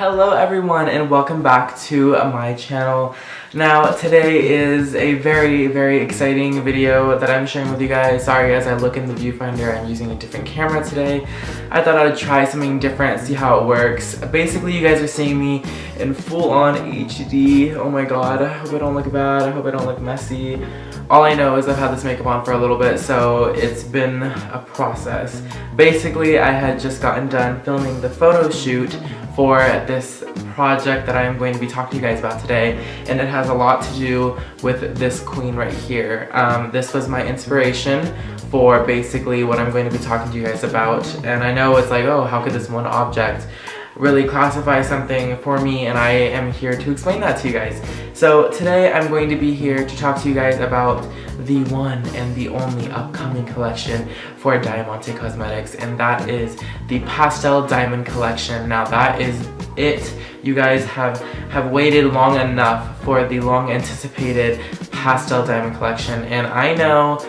Hello everyone and welcome back to my channel. Now today is a very exciting video that I'm sharing with you guys. Sorry, as I look in the viewfinder, I'm using a different camera today. I thought I'd try something different, see how it works. Basically, you guys are seeing me in full-on HD. Oh my god, I hope I don't look bad, I hope I don't look messy. All I know is I've had this makeup on for a little bit, so it's been a process. Basically, I had just gotten done filming the photo shoot for this project that I am going to be talking to you guys about today, and it has a lot to do with this queen right here. This was my inspiration for basically what I'm going to be talking to you guys about, and I know it's like, oh, how could this one object really classify something for me, and I am here to explain that to you guys. So today I'm going to be here to talk to you guys about the one and the only upcoming collection for Diamante Cosmetics, and that is the Pastel Diamond Collection. Now that is it. You guys have waited long enough for the long anticipated Pastel Diamond Collection, and I know,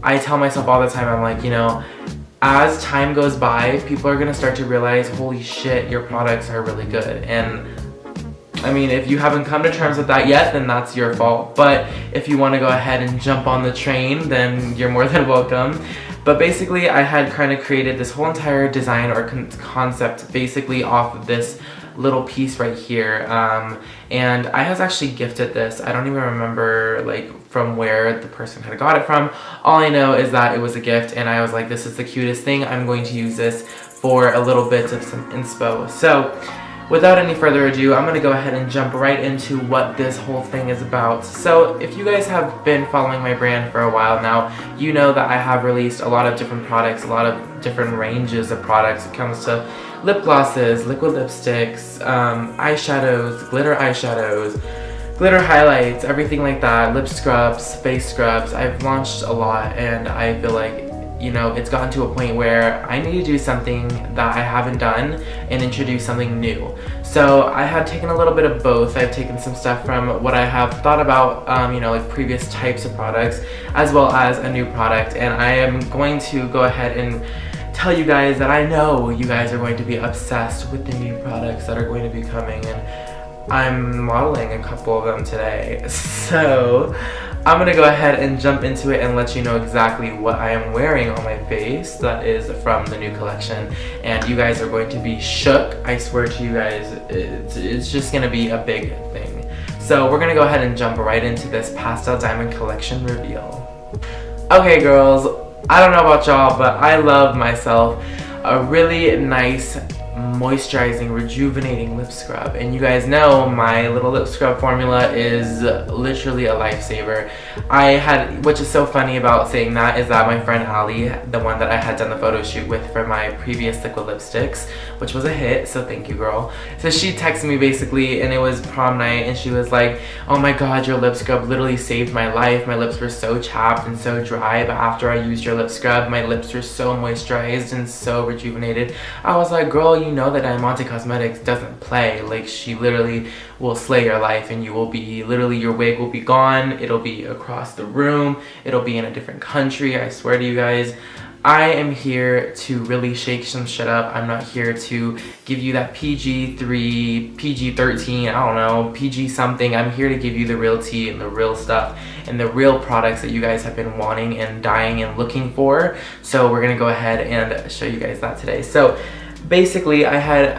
I tell myself all the time, I'm like, you know, as time goes by, people are gonna start to realize, holy shit, your products are really good. And I mean, if you haven't come to terms with that yet, then that's your fault. But if you want to go ahead and jump on the train, then you're more than welcome. But basically, I had kind of created this whole entire design or concept basically off of this little piece right here. And I was actually gifted this. I don't even remember like from where the person had got it from. All I know is that it was a gift, and I was like, this is the cutest thing. I'm going to use this for a little bit of some inspo. So without any further ado, I'm going to go ahead and jump right into what this whole thing is about. So if you guys have been following my brand for a while now, you know that I have released a lot of different products, a lot of different ranges of products. It comes to lip glosses, liquid lipsticks, eyeshadows, glitter highlights, everything like that, lip scrubs, face scrubs. I've launched a lot, and I feel like, you know, it's gotten to a point where I need to do something that I haven't done and introduce something new. So I had taken a little bit of both. I've taken some stuff from what I have thought about, you know, like previous types of products, as well as a new product. And I am going to go ahead and tell you guys that I know you guys are going to be obsessed with the new products that are going to be coming, and I'm modeling a couple of them today. So I'm gonna go ahead and jump into it and let you know exactly what I am wearing on my face that is from the new collection, and you guys are going to be shook. I swear to you guys, it's just gonna be a big thing. So we're gonna go ahead and jump right into this Pastel Diamond Collection reveal. Okay girls, I don't know about y'all, but I love myself a really nice moisturizing, rejuvenating lip scrub, and you guys know my little lip scrub formula is literally a lifesaver. Which is so funny about saying that is that my friend Ali, the one that I had done the photo shoot with for my previous liquid lipsticks, which was a hit, so thank you girl. So she texted me basically, and it was prom night, and she was like, oh my god, your lip scrub literally saved my life. My lips were so chapped and so dry, but after I used your lip scrub, my lips were so moisturized and so rejuvenated. I was like, girl, you know that Diamante Cosmetics doesn't play. Like, she literally will slay your life, and you will be, literally your wig will be gone, it'll be across the room, it'll be in a different country. I swear to you guys, I am here to really shake some shit up. I'm not here to give you that PG-3, PG-13, I don't know, PG something. I'm here to give you the real tea and the real stuff and the real products that you guys have been wanting and dying and looking for. So we're gonna go ahead and show you guys that today. So basically, I had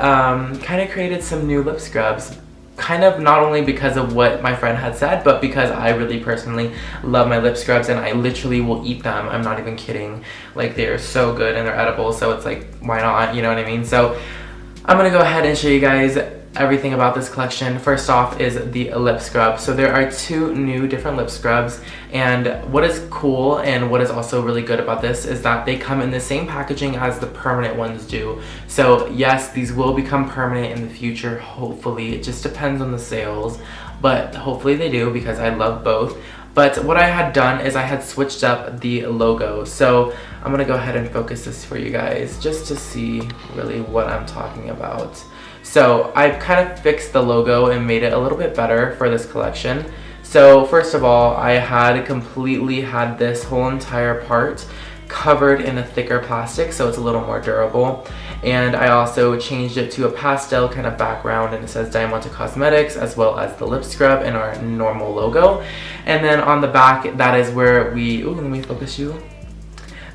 kind of created some new lip scrubs, kind of not only because of what my friend had said, but because I really personally love my lip scrubs, and I literally will eat them. I'm not even kidding. Like, they're so good and they're edible, so it's like, why not, you know what I mean? So I'm gonna go ahead and show you guys everything about this collection. First off is the lip scrub. So there are two new different lip scrubs, and what is cool and what is also really good about this is that they come in the same packaging as the permanent ones do. So yes, these will become permanent in the future, hopefully. It just depends on the sales, but hopefully they do, because I love both. But what I had done is I had switched up the logo. So I'm gonna go ahead and focus this for you guys just to see really what I'm talking about. So I've kind of fixed the logo and made it a little bit better for this collection. So first of all, I had completely had this whole entire part covered in a thicker plastic, so it's a little more durable. And I also changed it to a pastel kind of background, and it says Diamante Cosmetics, as well as the lip scrub and our normal logo. And then on the back, that is where we, ooh, let me focus you.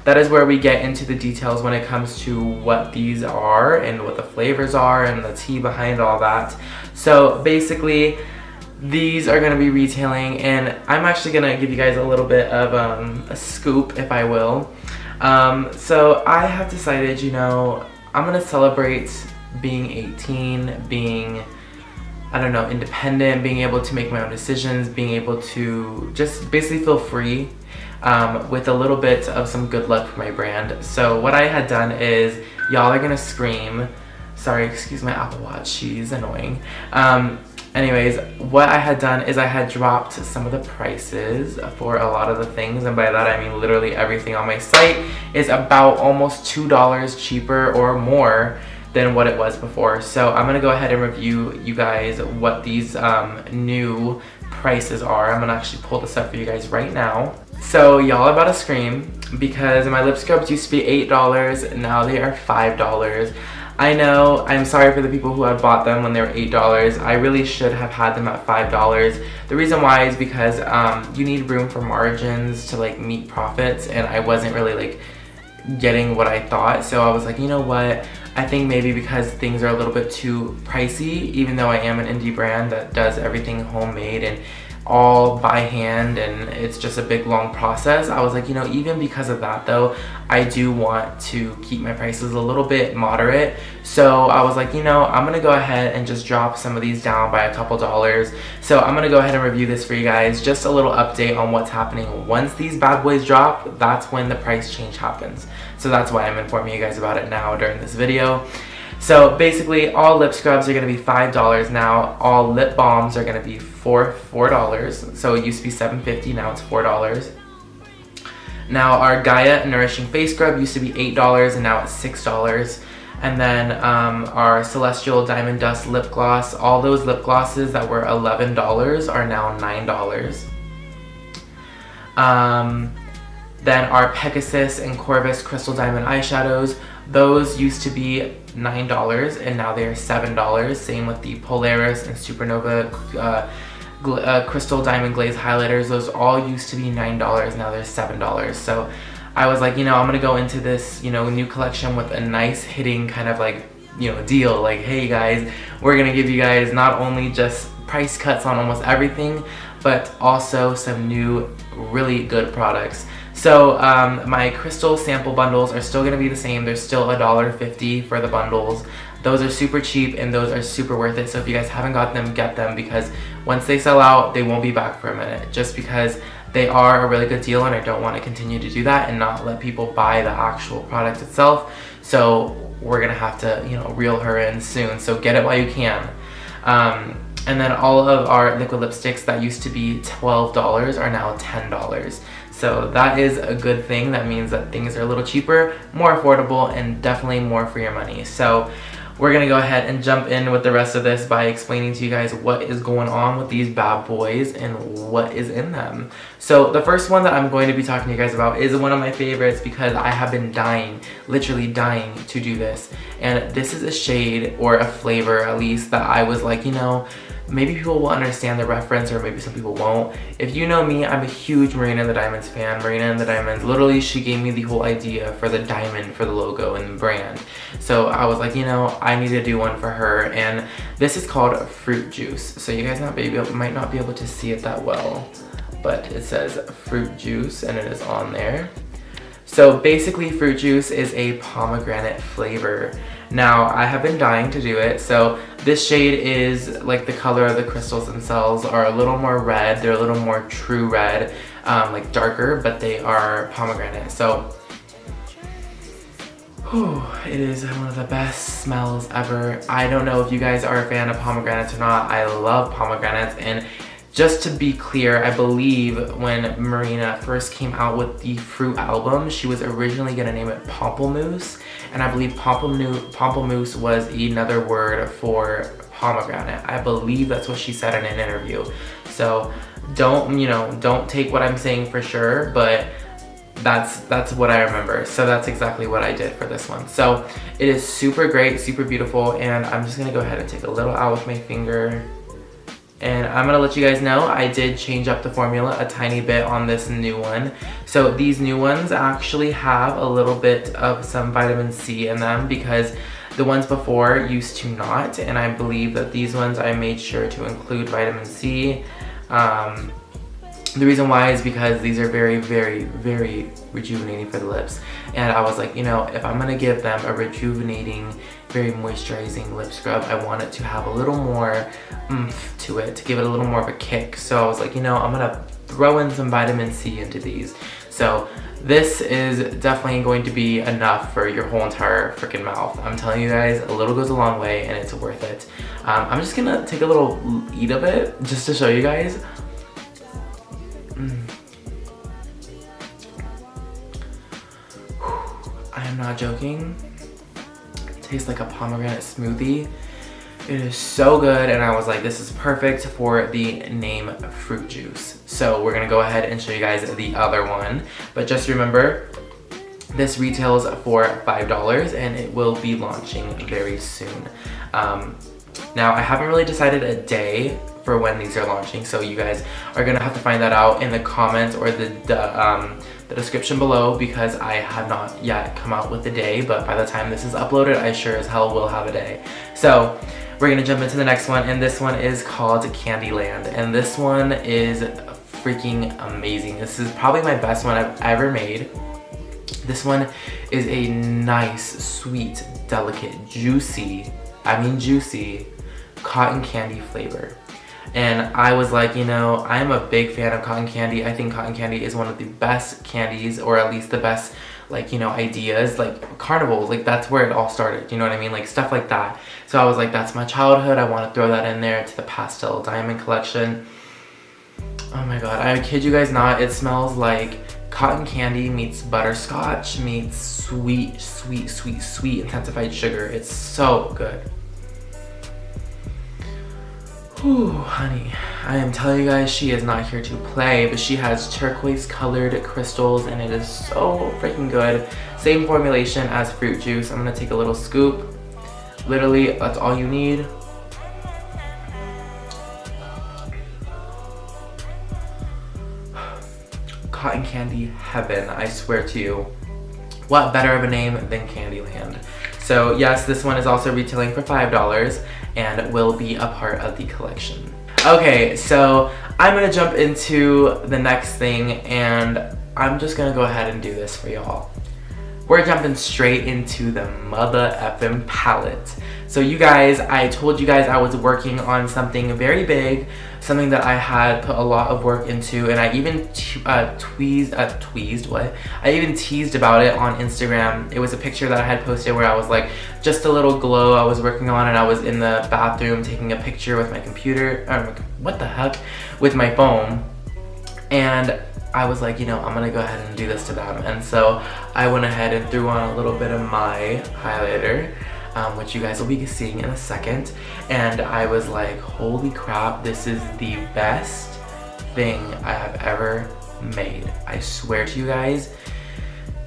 That is where we get into the details when it comes to what these are and what the flavors are and the tea behind all that. So basically, these are going to be retailing, and I'm actually going to give you guys a little bit of a scoop, if I will. So I have decided, you know, I'm going to celebrate being 18, being, I don't know, independent, being able to make my own decisions, being able to just basically feel free with a little bit of some good luck for my brand. So what I had done is, y'all are going to scream. Sorry, excuse my Apple Watch, she's annoying. Anyways, what I had done is I had dropped some of the prices for a lot of the things, and by that I mean literally everything on my site is about almost $2 cheaper or more than what it was before. So I'm gonna go ahead and review you guys what these new prices are. I'm gonna actually pull this up for you guys right now. So y'all are about to scream because my lip scrubs used to be $8, now they are $5. I know, I'm sorry for the people who had bought them when they were $8. I really should have had them at $5. The reason why is because you need room for margins to like meet profits, and I wasn't really like getting what I thought. So I was like, you know what? I think maybe because things are a little bit too pricey, even though I am an indie brand that does everything homemade and all by hand, and it's just a big long process. I was like, you know, even because of that though, I do want to keep my prices a little bit moderate. So I was like, you know, I'm gonna go ahead and just drop some of these down by a couple dollars. So I'm gonna go ahead and review this for you guys. Just a little update on what's happening. Once these bad boys drop, that's when the price change happens. So that's why I'm informing you guys about it now during this video. So basically, all lip scrubs are going to be $5 now. All lip balms are going to be $4. So it used to be $7.50, now it's $4. Now our Gaia Nourishing Face Scrub used to be $8 and now it's $6. And then our Celestial Diamond Dust Lip Gloss, all those lip glosses that were $11 are now $9. Then our Pegasus and Corvus Crystal Diamond eyeshadows, those used to be $9 and now they are $7. Same with the Polaris and Supernova Crystal Diamond Glaze highlighters. Those all used to be $9, now they're $7. So I was like, you know, I'm gonna go into this, you know, new collection with a nice hitting kind of like, you know, deal. Like, hey guys, we're gonna give you guys not only just price cuts on almost everything, but also some new really good products. So my crystal sample bundles are still going to be the same. They're still $1.50 for the bundles. Those are super cheap and those are super worth it. So if you guys haven't got them, get them, because once they sell out, they won't be back for a minute, just because they are a really good deal, and I don't want to continue to do that and not let people buy the actual product itself. So we're going to have to, you know, reel her in soon. So get it while you can. And then all of our liquid lipsticks that used to be $12 are now $10. So that is a good thing. That means that things are a little cheaper, more affordable, and definitely more for your money. So we're gonna go ahead and jump in with the rest of this by explaining to you guys what is going on with these bad boys and what is in them. So the first one that I'm going to be talking to you guys about is one of my favorites because I have been dying, literally dying to do this. And this is a shade, or a flavor at least, that I was like, you know, maybe people will understand the reference, or maybe some people won't. If you know me, I'm a huge Marina and the Diamonds fan. Marina and the Diamonds, literally she gave me the whole idea for the diamond for the logo and the brand. So I was like, you know, I need to do one for her, and this is called Fruit Juice. So you guys might not be able to see it that well, but it says Fruit Juice and it is on there. So basically Fruit Juice is a pomegranate flavor. Now I have been dying to do it. So this shade is like the color of the crystals themselves are a little more red. They're a little more true red, like darker, but they are pomegranate. So it is one of the best smells ever. I don't know if you guys are a fan of pomegranates or not. I love pomegranates, and just to be clear, I believe when Marina first came out with the Fruit album, she was originally gonna name it Pamplemousse, and I believe Pamplemousse was another word for pomegranate. I believe that's what she said in an interview. So don't take what I'm saying for sure, but that's what I remember. So that's exactly what I did for this one. So it is super great, super beautiful, and I'm just gonna go ahead and take a little out with my finger. And I'm gonna let you guys know I did change up the formula a tiny bit on this new one. So these new ones actually have a little bit of some vitamin C in them because the ones before used to not, and I believe that these ones I made sure to include vitamin C. The reason why is because these are very, very, very rejuvenating for the lips. And I was like, you know, if I'm gonna give them a rejuvenating, very moisturizing lip scrub, I want it to have a little more oomph to it, to give it a little more of a kick. So I was like, you know, I'm gonna throw in some vitamin C into these. So this is definitely going to be enough for your whole entire freaking mouth. I'm telling you guys, a little goes a long way and it's worth it. I'm just gonna take a little eat of it just to show you guys. I am not joking. It tastes like a pomegranate smoothie. It is so good, and I was like, this is perfect for the name fruit juice. So we're gonna go ahead and show you guys the other one. But just remember, this retails for $5 and it will be launching very soon. Now I haven't really decided a day for when these are launching, so you guys are gonna have to find that out in the comments or the description below, because I have not yet come out with the day, but by the time this is uploaded, I sure as hell will have a day. So we're gonna jump into the next one, and this one is called Candyland, and this one is freaking amazing. This is probably my best one I've ever made. This one is a nice, sweet, delicate, juicy, I mean juicy, cotton candy flavor. And I was like, you know, I'm a big fan of cotton candy. I think cotton candy is one of the best candies, or at least the best, like, you know, ideas. Like carnivals, like that's where it all started, you know what I mean? Like stuff like that. So I was like, that's my childhood. I want to throw that in there to the Pastel Diamond collection. Oh my god, I kid you guys not, it smells like cotton candy meets butterscotch meets sweet, sweet, sweet, sweet intensified sugar. It's so good. Whew, honey, I am telling you guys, she is not here to play, but she has turquoise colored crystals and it is so freaking good. Same formulation as fruit juice. I'm gonna take a little scoop. Literally, that's all you need. Cotton candy heaven, I swear to you. What better of a name than Candyland? So yes, this one is also retailing for $5 and will be a part of the collection. Okay, so I'm gonna jump into the next thing, and I'm just gonna go ahead and do this for y'all. We're jumping straight into the mother effing palette. So you guys, I told you guys I was working on something very big, something that I had put a lot of work into, and I even I even teased about it on Instagram. It was a picture that I had posted where I was like, just a little glow I was working on, and I was in the bathroom taking a picture with my computer, what the heck, with my phone, and I was like, you know, I'm gonna go ahead and do this to them. And so I went ahead and threw on a little bit of my highlighter, which you guys will be seeing in a second. And I was like, holy crap, this is the best thing I have ever made. I swear to you guys,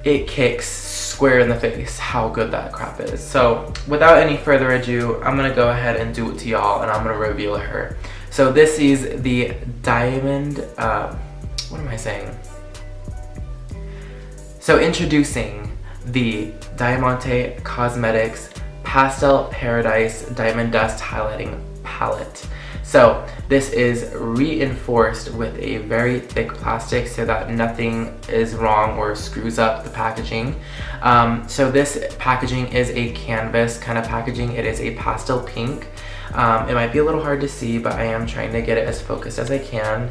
it kicks square in the face how good that crap is. So without any further ado, I'm gonna go ahead and do it to y'all, and I'm gonna reveal her. So this is the Diamond, what am I saying? So introducing the Diamante Cosmetics Pastel Paradise Diamond Dust Highlighting Palette. So this is reinforced with a very thick plastic so that nothing is wrong or screws up the packaging. So this packaging is a canvas kind of packaging. It is a pastel pink. It might be a little hard to see, but I am trying to get it as focused as I can,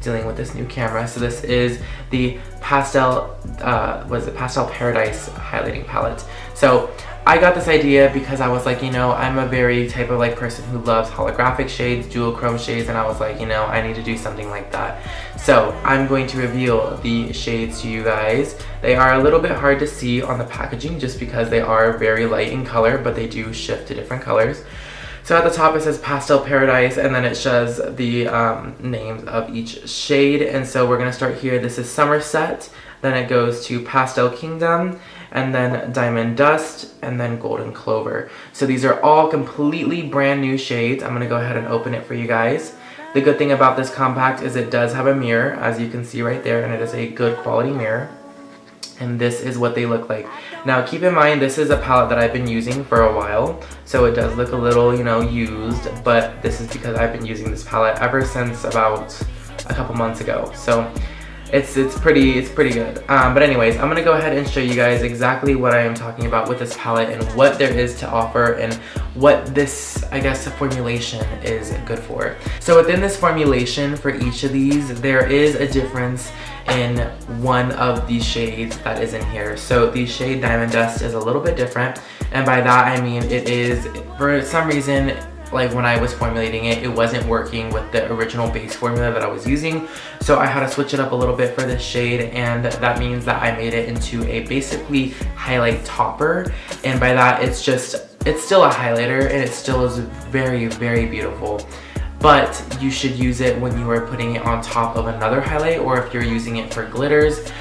dealing with this new camera. So this is the Pastel, Pastel Paradise Highlighting Palette. So I got this idea because I was like, you know, I'm a very type of like person who loves holographic shades, duochrome shades, and I was like, you know, I need to do something like that. So I'm going to reveal the shades to you guys. They are a little bit hard to see on the packaging just because they are very light in color, but they do shift to different colors. So at the top it says Pastel Paradise, and then it shows the names of each shade. And so we're gonna start here. This is Somerset, then it goes to Pastel Kingdom, and then Diamond Dust, and then Golden Clover. So these are all completely brand new shades. I'm gonna go ahead and open it for you guys. The good thing about this compact is it does have a mirror, as you can see right there, and it is a good quality mirror. And this is what they look like. Now keep in mind, this is a palette that I've been using for a while, so it does look a little, you know, used, but this is because I've been using this palette ever since about a couple months ago. So it's pretty good. But anyways, I'm gonna go ahead and show you guys exactly what I am talking about with this palette and what there is to offer and what this, I guess, formulation is good for. So within this formulation for each of these, there is a difference in one of these shades that is in here. So the shade Diamond Dust is a little bit different, and by that I mean it is, for some reason, like when I was formulating it, it wasn't working with the original base formula that I was using. So I had to switch it up a little bit for this shade, and that means that I made it into a basically highlight topper. And by that, it's still a highlighter, and it still is very, very beautiful. But you should use it when you are putting it on top of another highlight, or if you're using it for glitters.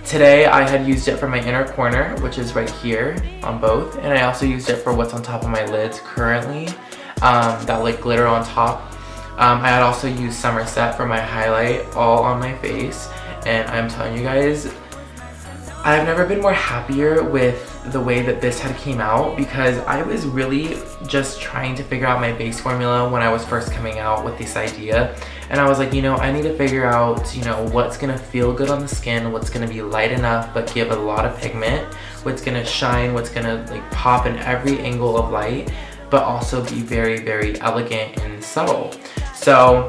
Today I had used it for my inner corner, which is right here on both, and I also used it for what's on top of my lids currently. That like glitter on top. I had also used Somerset for my highlight all on my face, and I'm telling you guys, I've never been more happier with the way that this had came out, because I was really just trying to figure out my base formula when I was first coming out with this idea, and I was like, you know, I need to figure out, you know, what's gonna feel good on the skin, what's gonna be light enough but give a lot of pigment, what's gonna shine, what's gonna like pop in every angle of light, but also be very, very elegant and subtle. So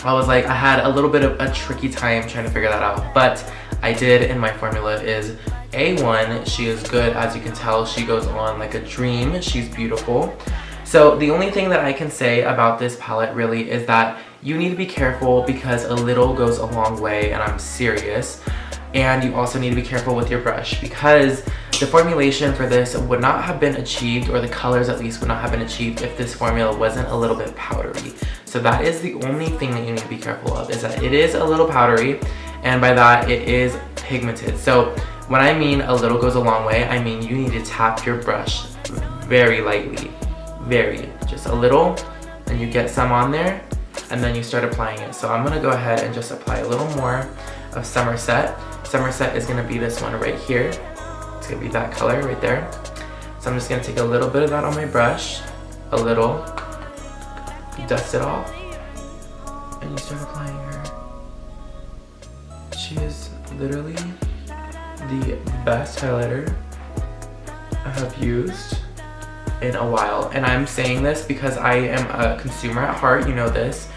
I was like, I had a little bit of a tricky time trying to figure that out, but I did, and my formula is A1. She is good, as you can tell. She goes on like a dream. She's beautiful. So the only thing that I can say about this palette really is that you need to be careful, because a little goes a long way, and I'm serious. And you also need to be careful with your brush, because the formulation for this would not have been achieved, or the colors at least would not have been achieved, if this formula wasn't a little bit powdery. So that is the only thing that you need to be careful of, is that it is a little powdery, and by that it is pigmented. So when I mean a little goes a long way, I mean you need to tap your brush very lightly, just a little, and you get some on there, and then you start applying it. So I'm gonna go ahead and just apply a little more of Somerset. Somerset is gonna be this one right here. It's gonna be that color right there. So I'm just gonna take a little bit of that on my brush, a little, dust it off, and you start applying her. She is literally the best highlighter I have used in a while. And I'm saying this because I am a consumer at heart, you know this.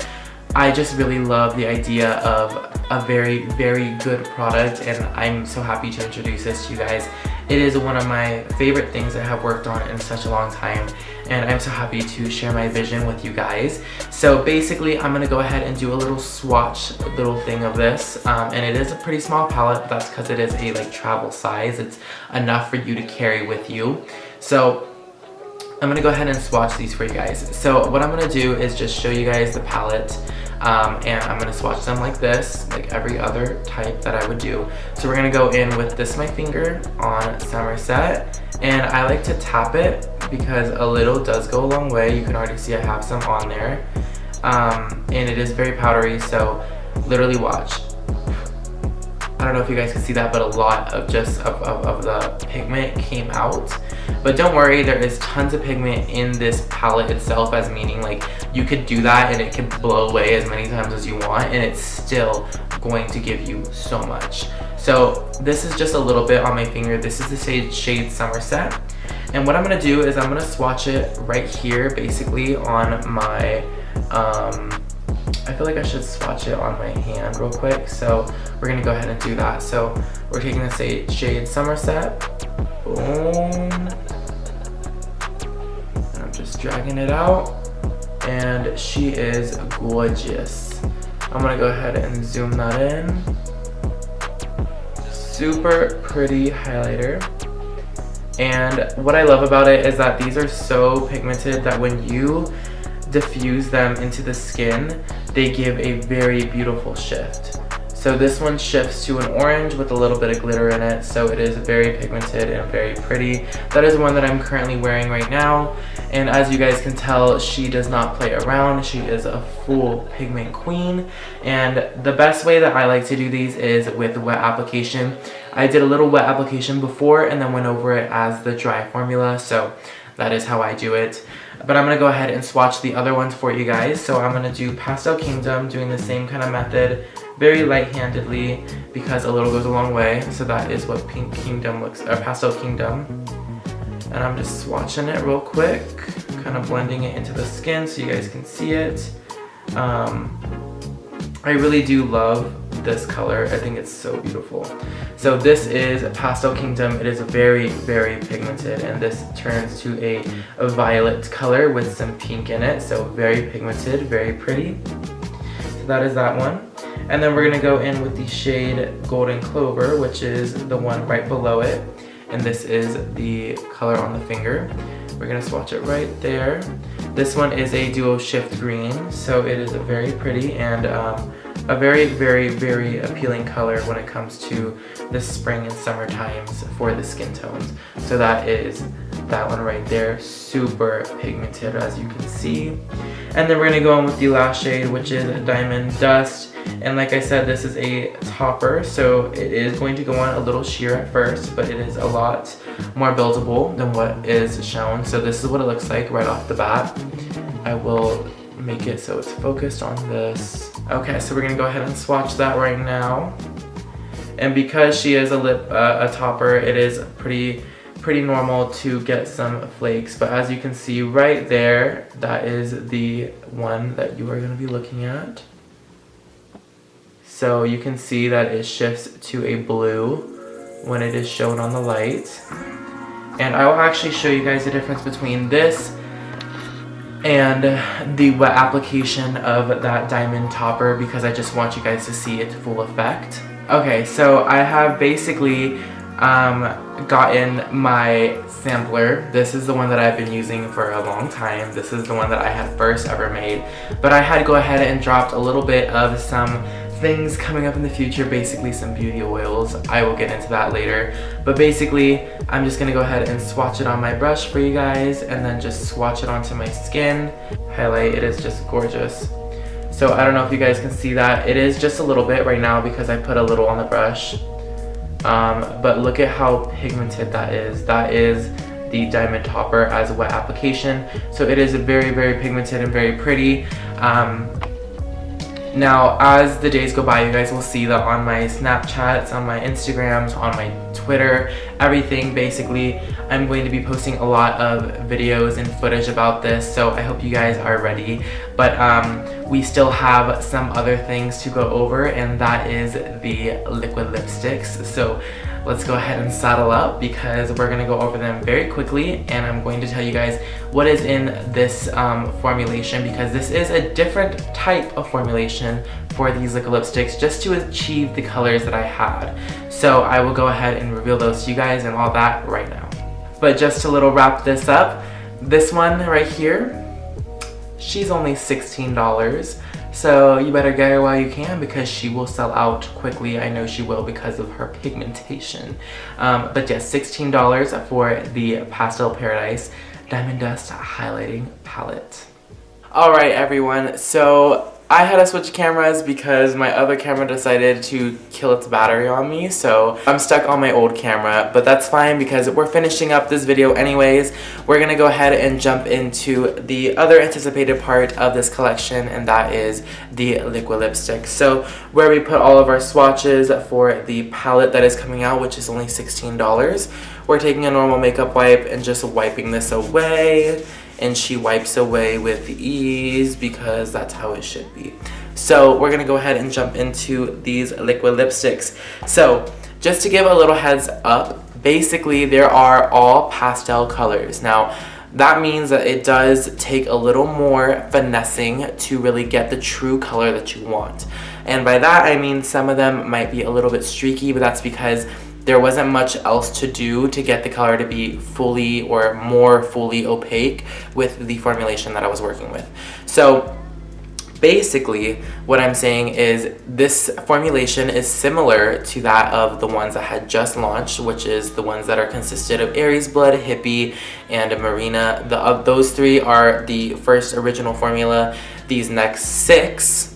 I just really love the idea of a very, very good product, and I'm so happy to introduce this to you guys. It is one of my favorite things I have worked on in such a long time, and I'm so happy to share my vision with you guys. So basically, I'm gonna go ahead and do a little swatch little thing of this, and it is a pretty small palette, but that's because it is a like travel size. It's enough for you to carry with you. So I'm gonna go ahead and swatch these for you guys. So what I'm gonna do is just show you guys the palette, and I'm gonna swatch them like this, like every other type that I would do. So we're gonna go in with this my finger on Somerset, and I like to tap it because a little does go a long way. You can already see I have some on there, and it is very powdery, so literally watch. I don't know if you guys can see that, but a lot of just of the pigment came out. But don't worry, there is tons of pigment in this palette itself, as meaning like you could do that and it can blow away as many times as you want, and it's still going to give you so much. So this is just a little bit on my finger. This is the shade Somerset. And what I'm gonna do is I'm gonna swatch it right here, basically on my, I feel like I should swatch it on my hand real quick. So we're gonna go ahead and do that. So we're taking the shade Somerset, boom. And I'm just dragging it out, and she is gorgeous. I'm gonna go ahead and zoom that in. Super pretty highlighter. And what I love about it is that these are so pigmented that when you diffuse them into the skin, they give a very beautiful shift. So this one shifts to an orange with a little bit of glitter in it, so it is very pigmented and very pretty. That is one that I'm currently wearing right now, and as you guys can tell, she does not play around. She is a full pigment queen, and the best way that I like to do these is with wet application. I did a little wet application before and then went over it as the dry formula, so that is how I do it. But I'm going to go ahead and swatch the other ones for you guys. So I'm going to do Pastel Kingdom, doing the same kind of method, very light-handedly, because a little goes a long way. So that is what Pink Kingdom looks, or Pastel Kingdom. And I'm just swatching it real quick, kind of blending it into the skin so you guys can see it. I really do love this color. I think it's so beautiful. So this is Pastel Kingdom. It is very, very pigmented, and this turns to a violet color with some pink in it. So very pigmented, very pretty. So that is that one. And then we're gonna go in with the shade Golden Clover, which is the one right below it. And this is the color on the finger. We're gonna swatch it right there. This one is a duo shift green, so it is a very pretty and a very, very, very appealing color when it comes to the spring and summer times for the skin tones. So that is that one right there, super pigmented as you can see. And then we're gonna go in with the last shade, which is Diamond Dust. And like I said, this is a topper, so it is going to go on a little sheer at first, but it is a lot more buildable than what is shown. So this is what it looks like right off the bat. I will make it so it's focused on this. Okay, so we're gonna go ahead and swatch that right now. And because she is a topper, it is pretty normal to get some flakes. But as you can see right there, that is the one that you are gonna be looking at. So you can see that it shifts to a blue when it is shown on the light. And I will actually show you guys the difference between this and the wet application of that diamond topper, because I just want you guys to see its full effect. Okay, so I have basically gotten my sampler. This is the one that I've been using for a long time. This is the one that I had first ever made, but I had to go ahead and dropped a little bit of some things coming up in the future, basically some beauty oils. I will get into that later, but basically I'm just gonna go ahead and swatch it on my brush for you guys and then just swatch it onto my skin. Highlight, it is just gorgeous. So I don't know if you guys can see that. It is just a little bit right now because I put a little on the brush, but look at how pigmented that is. That is the diamond topper as a wet application, so it is very, very pigmented and very pretty. Now, as the days go by, you guys will see that on my Snapchats, on my Instagrams, on my Twitter, everything basically, I'm going to be posting a lot of videos and footage about this, so I hope you guys are ready. But we still have some other things to go over, and that is the liquid lipsticks. So let's go ahead and saddle up because we're gonna go over them very quickly, and I'm going to tell you guys what is in this formulation, because this is a different type of formulation for these liquid lipsticks just to achieve the colors that I had. So I will go ahead and reveal those to you guys and all that right now. But just to little wrap this up, this one right here, she's only $16. So you better get her while you can because she will sell out quickly. I know she will because of her pigmentation. But yes, $16 for the Pastel Paradise Diamond Dust Highlighting Palette. Alright everyone, so I had to switch cameras because my other camera decided to kill its battery on me, so I'm stuck on my old camera, but that's fine because we're finishing up this video anyways. We're gonna go ahead and jump into the other anticipated part of this collection, and that is the liquid lipstick. So where we put all of our swatches for the palette that is coming out, which is only $16, we're taking a normal makeup wipe and just wiping this away. And she wipes away with ease because that's how it should be. So we're gonna go ahead and jump into these liquid lipsticks. So just to give a little heads up, basically there are all pastel colors. Now that means that it does take a little more finessing to really get the true color that you want. And by that I mean some of them might be a little bit streaky, but that's because there wasn't much else to do to get the color to be fully or more fully opaque with the formulation that I was working with. So basically what I'm saying is this formulation is similar to that of the ones that had just launched, which is the ones that are consisted of Aries Blood, Hippie, and Marina. Those three are the first original formula. These next 6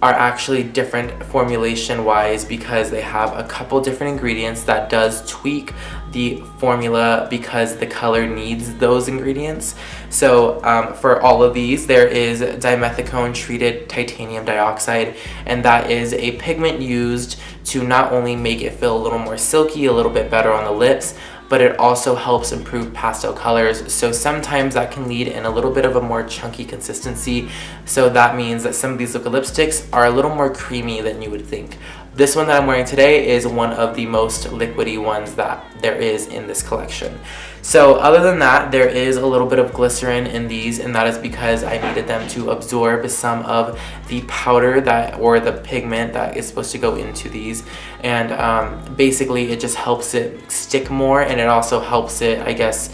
are actually different formulation wise because they have a couple different ingredients that does tweak the formula because the color needs those ingredients. So for all of these, there is dimethicone treated titanium dioxide, and that is a pigment used to not only make it feel a little more silky, a little bit better on the lips, but it also helps improve pastel colors. So sometimes that can lead in a little bit of a more chunky consistency. So that means that some of these liquid lipsticks are a little more creamy than you would think. This one that I'm wearing today is one of the most liquidy ones that there is in this collection. So other than that, there is a little bit of glycerin in these, and that is because I needed them to absorb some of the powder or the pigment that is supposed to go into these. And basically it just helps it stick more, and it also helps it, I guess,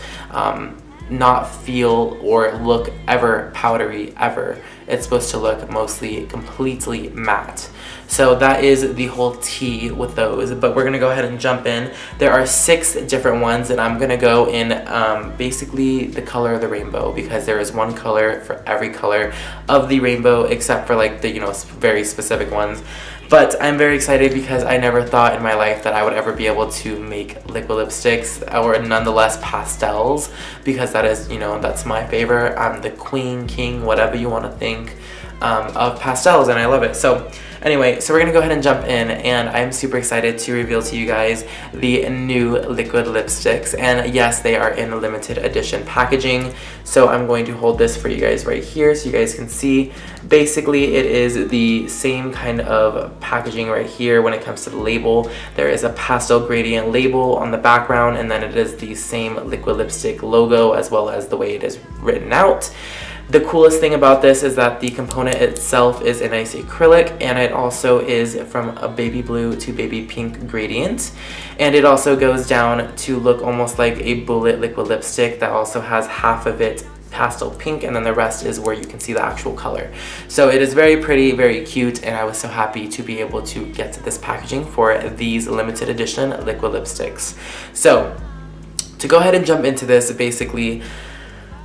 not feel or look ever powdery ever. It's supposed to look mostly completely matte. So that is the whole tea with those, but we're gonna go ahead and jump in. There are 6 different ones, and I'm gonna go in basically the color of the rainbow, because there is one color for every color of the rainbow except for like the, you know, very specific ones. But I'm very excited because I never thought in my life that I would ever be able to make liquid lipsticks, or nonetheless pastels, because that is, you know, that's my favorite. I'm the queen, king, whatever you want to think of pastels, and I love it. So anyway, so we're gonna go ahead and jump in, and I'm super excited to reveal to you guys the new liquid lipsticks. And yes, they are in limited edition packaging. So I'm going to hold this for you guys right here so you guys can see. Basically, it is the same kind of packaging right here when it comes to the label. There is a pastel gradient label on the background, and then it is the same liquid lipstick logo as well as the way it is written out. The coolest thing about this is that the component itself is a nice acrylic, and it also is from a baby blue to baby pink gradient. And it also goes down to look almost like a bullet liquid lipstick that also has half of it pastel pink, and then the rest is where you can see the actual color. So it is very pretty, very cute, and I was so happy to be able to get this packaging for these limited edition liquid lipsticks. So to go ahead and jump into this, basically,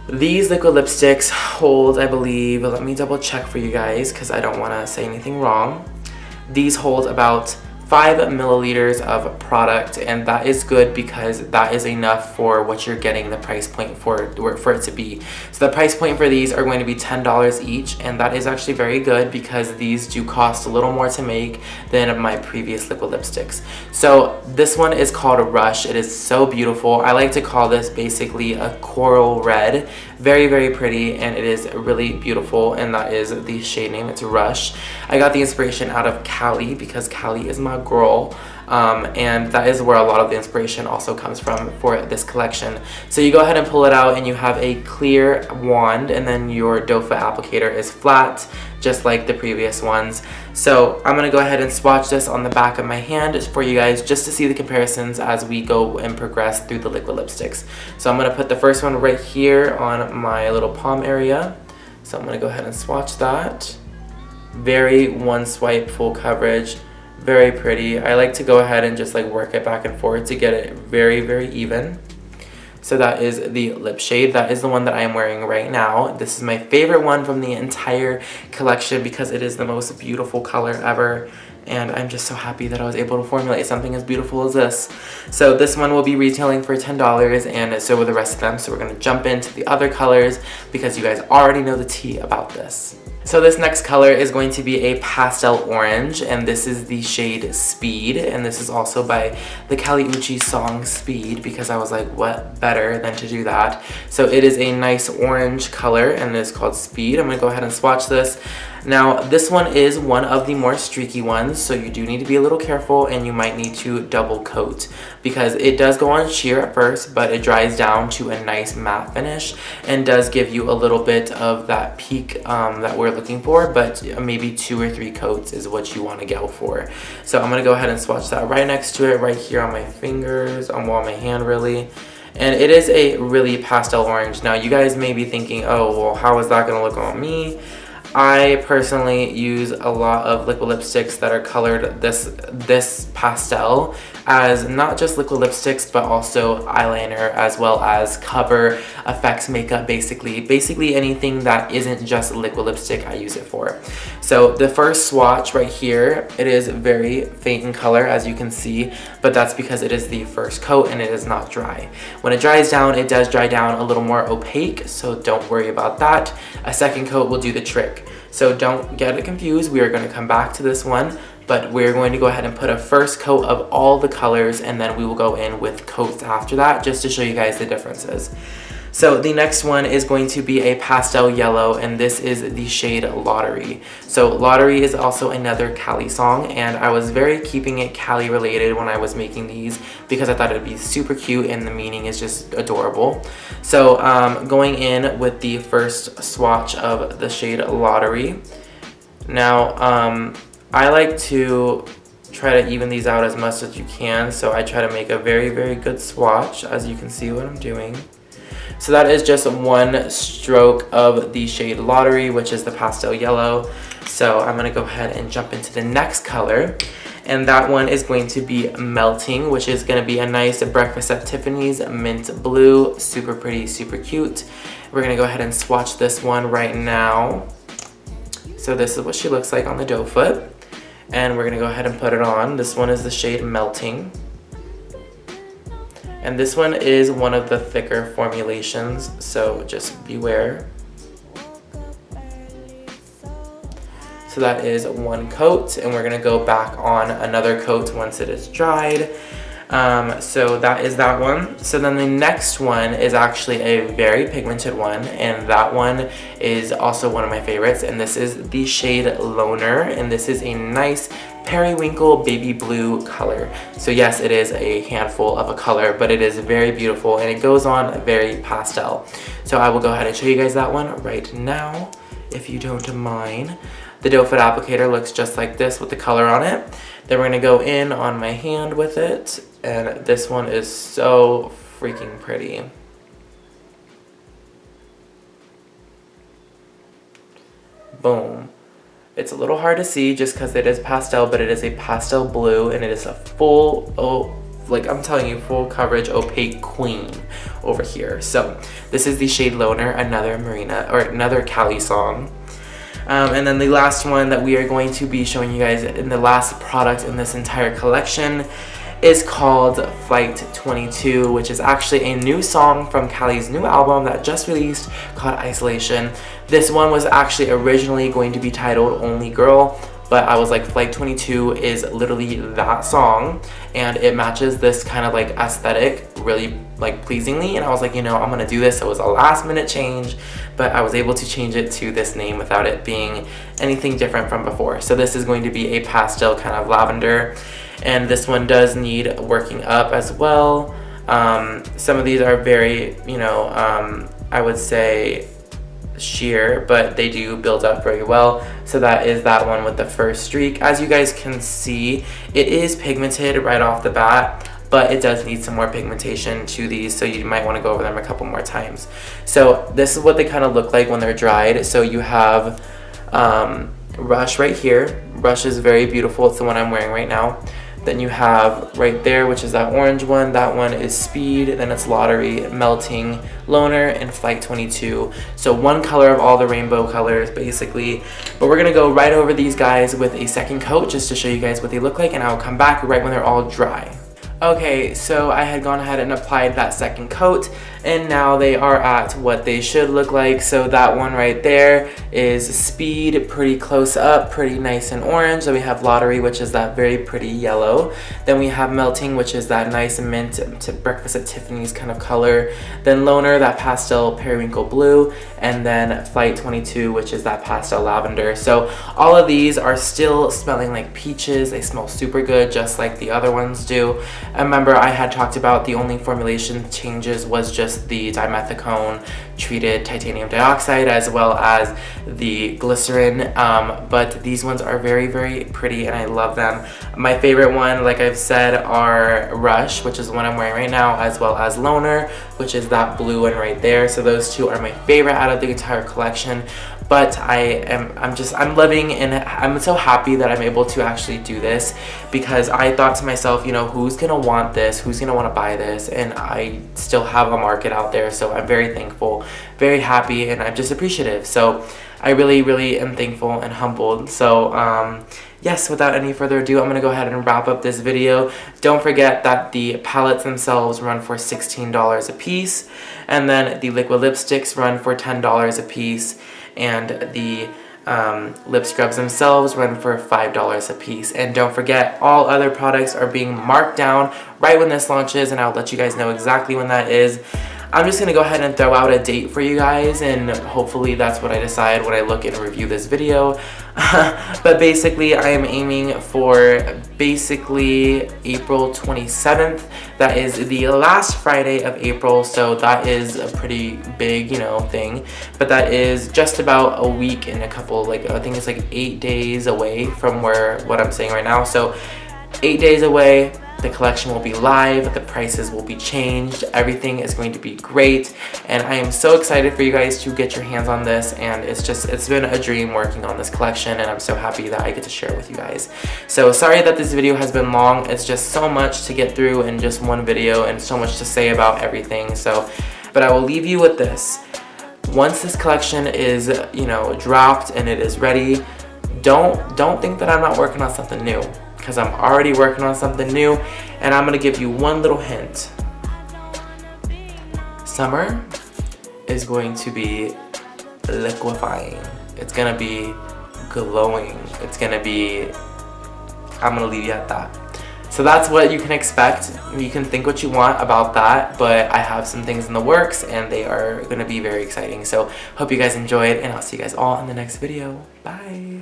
these liquid lipsticks hold, I believe, let me double check for you guys because I don't want to say anything wrong. These hold about 5 milliliters of product, and that is good because that is enough for what you're getting the price point for it to be. So the price point for these are going to be $10 each, and that is actually very good because these do cost a little more to make than my previous liquid lipsticks. So this one is called a Rush. It is so beautiful. I like to call this basically a coral red. Very, very pretty, and it is really beautiful, and that is the shade name. It's Rush. I got the inspiration out of Cali because Cali is my girl, and that is where a lot of the inspiration also comes from for this collection. So you go ahead and pull it out, and you have a clear wand, and then your doe foot applicator is flat, just like the previous ones. So I'm gonna go ahead and swatch this on the back of my hand for you guys just to see the comparisons as we go and progress through the liquid lipsticks. So I'm gonna put the first one right here on my little palm area. So I'm gonna go ahead and swatch that. Very one swipe, full coverage, very pretty. I like to go ahead and just like work it back and forth to get it very, very even. So that is the lip shade. That is the one that I am wearing right now. This is my favorite one from the entire collection because it is the most beautiful color ever. And I'm just so happy that I was able to formulate something as beautiful as this. So this one will be retailing for $10, and so will the rest of them. So we're gonna jump into the other colors because you guys already know the tea about this. So this next color is going to be a pastel orange, and this is the shade Speed, and this is also by the Kali Uchis song Speed, because I was like, what better than to do that? So it is a nice orange color, and it is called Speed. I'm gonna go ahead and swatch this. Now this one is one of the more streaky ones, so you do need to be a little careful, and you might need to double coat because it does go on sheer at first, but it dries down to a nice matte finish and does give you a little bit of that peak that we're looking for, but maybe 2 or 3 coats is what you want to go for. So I'm gonna go ahead and swatch that right next to it, right here on my fingers, on my hand really. And it is a really pastel orange. Now you guys may be thinking, oh well, how is that gonna look on me? I personally use a lot of liquid lipsticks that are colored this pastel as not just liquid lipsticks but also eyeliner, as well as cover, effects, makeup, basically anything that isn't just liquid lipstick I use it for. So the first swatch right here, it is very faint in color as you can see, but that's because it is the first coat and it is not dry. When it dries down, it does dry down a little more opaque, so don't worry about that. A second coat will do the trick. So don't get it confused, we are going to come back to this one, but we're going to go ahead and put a first coat of all the colors, and then we will go in with coats after that just to show you guys the differences. So the next one is going to be a pastel yellow, and this is the shade Lottery. So Lottery is also another Cali song, and I was very keeping it Cali related when I was making these because I thought it'd be super cute and the meaning is just adorable. So going in with the first swatch of the shade Lottery. Now I like to try to even these out as much as you can, so I try to make a very good swatch, as you can see what I'm doing. So that is just one stroke of the shade Lottery, which is the pastel yellow. So I'm gonna go ahead and jump into the next color. And that one is going to be Melting, which is gonna be a nice Breakfast at Tiffany's mint blue. Super pretty, super cute. We're gonna go ahead and swatch this one right now. So this is what she looks like on the doe foot. And we're gonna go ahead and put it on. This one is the shade Melting. And this one is one of the thicker formulations, so just beware. So that is one coat, and we're gonna go back on another coat once it is dried. So that is that one. So then the next one is actually a very pigmented one, and that one is also one of my favorites, and this is the shade Loner, and this is a nice periwinkle baby blue color. So yes, it is a handful of a color, but it is very beautiful and it goes on very pastel. So I will go ahead and show you guys that one right now, if you don't mind. The doe foot applicator looks just like this with the color on it. Then we're gonna go in on my hand with it, and this one is so freaking pretty. Boom. It's a little hard to see just because it is pastel, but it is a pastel blue, and it is a full, like I'm telling you, full coverage opaque queen over here. So this is the shade Loner, another Marina, or another Cali song. And then the last one that we are going to be showing you guys in the last product in this entire collection is called Flight 22, which is actually a new song from Cali's new album that just released called Isolation. This one was actually originally going to be titled Only Girl, but I was like, Flight 22 is literally that song, and it matches this kind of like aesthetic really like pleasingly, and I was like, you know, I'm gonna do this. It was a last minute change, but I was able to change it to this name without it being anything different from before. So this is going to be a pastel kind of lavender, and this one does need working up as well. Some of these are very, you know, I would say sheer, but they do build up very well. So that is that one with the first streak. As you guys can see, it is pigmented right off the bat, but it does need some more pigmentation to these, so you might want to go over them a couple more times. So this is what they kind of look like when they're dried. So you have Rush right here. Rush is very beautiful. It's the one I'm wearing right now. Then you have right there, which is that orange one. That one is Speed. Then it's Lottery, Melting, Loner, and Flight 22. So one color of all the rainbow colors, basically. But we're going to go right over these guys with a second coat just to show you guys what they look like, and I'll come back right when they're all dry. Okay, so I had gone ahead and applied that second coat, and now they are at what they should look like. So that one right there is Speed, pretty close up, pretty nice and orange. Then we have Lottery, which is that very pretty yellow. Then we have Melting, which is that nice mint to Breakfast at Tiffany's kind of color. Then Loner, that pastel periwinkle blue. And then Flight 22, which is that pastel lavender. So all of these are still smelling like peaches. They smell super good, just like the other ones do. I remember I had talked about the only formulation changes was just the dimethicone treated titanium dioxide as well as the glycerin, but these ones are very pretty and I love them. My favorite one, like I've said, are Rush, which is the one I'm wearing right now, as well as Loner, which is that blue one right there. So those two are my favorite out of the entire collection. but I'm living, and I'm so happy that I'm able to actually do this, because I thought to myself, you know, who's gonna want this, who's gonna want to buy this, and I still have a market out there. So I'm very thankful, very happy, and I'm just appreciative. So I really am thankful and humbled. So yes, without any further ado, I'm gonna go ahead and wrap up this video. Don't forget that the palettes themselves run for $16 a piece, and then the liquid lipsticks run for $10 a piece, and the lip scrubs themselves run for $5 a piece. And don't forget, all other products are being marked down right when this launches, and I'll let you guys know exactly when that is. I'm just gonna go ahead and throw out a date for you guys, and hopefully that's what I decide when I look and review this video. But basically, I am aiming for basically April 27th. That is the last Friday of April, so that is a pretty big, you know, thing. But that is just about a week and a couple, like, I think it's like 8 days away from what I'm saying right now. So 8 days away. The collection will be live, the prices will be changed, everything is going to be great, and I am so excited for you guys to get your hands on this, and it's been a dream working on this collection, and I'm so happy that I get to share with you guys. So sorry that this video has been long. It's just so much to get through in just one video, and so much to say about everything. So, but I will leave you with this. Once this collection is, you know, dropped and it is ready, don't think that I'm not working on something new, because I'm already working on something new, and I'm gonna give you one little hint. Summer is going to be liquefying. It's gonna be glowing. It's gonna be, I'm gonna leave you at that. So that's what you can expect. You can think what you want about that, but I have some things in the works, and they are gonna be very exciting. So hope you guys enjoyed, and I'll see you guys all in the next video. Bye.